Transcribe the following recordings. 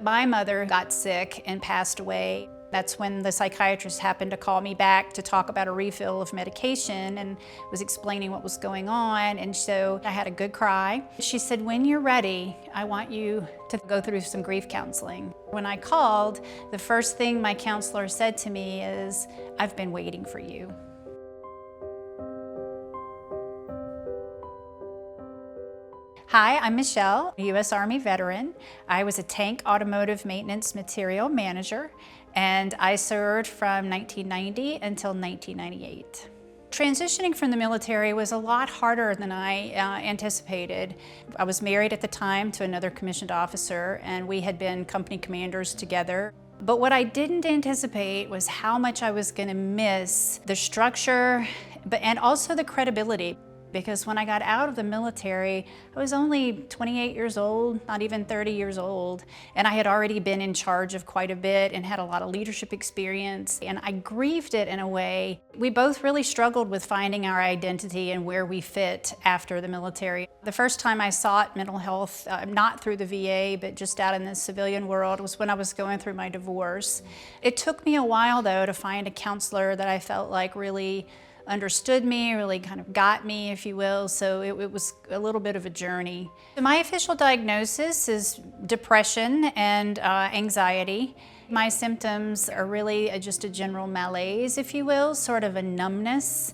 My mother got sick and passed away. That's when the psychiatrist happened to call me back to talk about a refill of medication and was explaining what was going on. And so I had a good cry. She said, "When you're ready, I want you to go through some grief counseling." When I called, the first thing my counselor said to me is, "I've been waiting for you." Hi, I'm Michelle, a U.S. Army veteran. I was a tank automotive maintenance material manager, and I served from 1990 until 1998. Transitioning from the military was a lot harder than I anticipated. I was married at the time to another commissioned officer, and we had been company commanders together. But what I didn't anticipate was how much I was going to miss the structure, and also the credibility. Because when I got out of the military, I was only 28 years old, not even 30 years old, and I had already been in charge of quite a bit and had a lot of leadership experience, and I grieved it in a way. We both really struggled with finding our identity and where we fit after the military. The first time I sought mental health, not through the VA, but just out in the civilian world, was when I was going through my divorce. It took me a while, though, to find a counselor that I felt like really understood me, really kind of got me, if you will, so it was a little bit of a journey. My official diagnosis is depression and anxiety. My symptoms are really just a general malaise, if you will, sort of a numbness.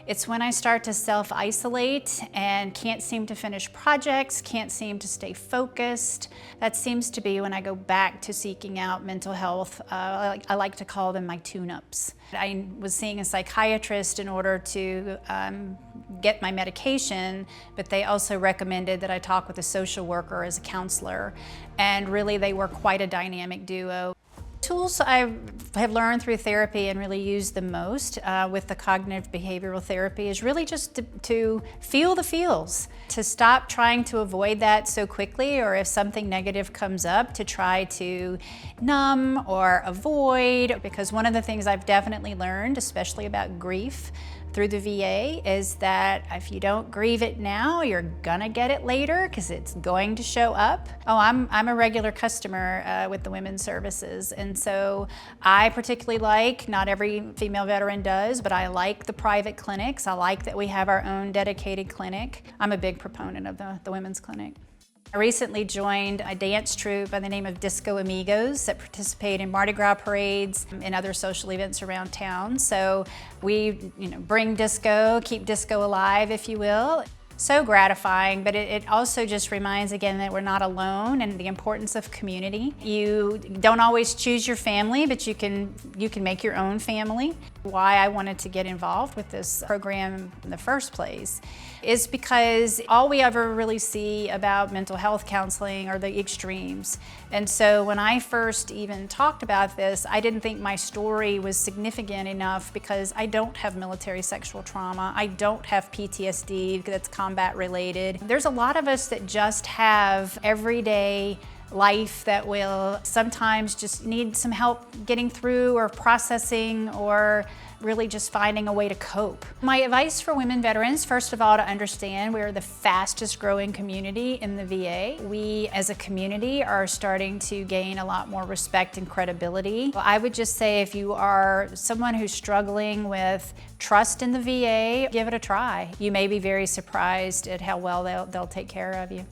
It's when I start to self-isolate and can't seem to finish projects, can't seem to stay focused. That seems to be when I go back to seeking out mental health. I like to call them my tune-ups. I was seeing a psychiatrist in order to get my medication, but they also recommended that I talk with a social worker as a counselor, and really they were quite a dynamic duo. Tools I have learned through therapy and really used the most with the cognitive behavioral therapy is really just to feel the feels, to stop trying to avoid that so quickly, or if something negative comes up, to try to numb or avoid. Because one of the things I've definitely learned, especially about grief through the VA, is that if you don't grieve it now, you're gonna get it later because it's going to show up. Oh, I'm a regular customer with the women's services, and so I particularly like, not every female veteran does, but I like the private clinics. I like that we have our own dedicated clinic. I'm a big proponent of the women's clinic. I recently joined a dance troupe by the name of Disco Amigos that participate in Mardi Gras parades and other social events around town. So we bring disco, keep disco alive, if you will. So gratifying, but it also just reminds again that we're not alone, and the importance of community. You don't always choose your family, but you can make your own family. Why I wanted to get involved with this program in the first place is because all we ever really see about mental health counseling are the extremes. And so when I first even talked about this, I didn't think my story was significant enough because I don't have military sexual trauma. I don't have PTSD that's combat related. There's a lot of us that just have everyday life that will sometimes just need some help getting through or processing, or really just finding a way to cope. My advice for women veterans, first of all, to understand we're the fastest growing community in the VA. We as a community are starting to gain a lot more respect and credibility. I would just say if you are someone who's struggling with trust in the VA, give it a try. You may be very surprised at how well they'll take care of you.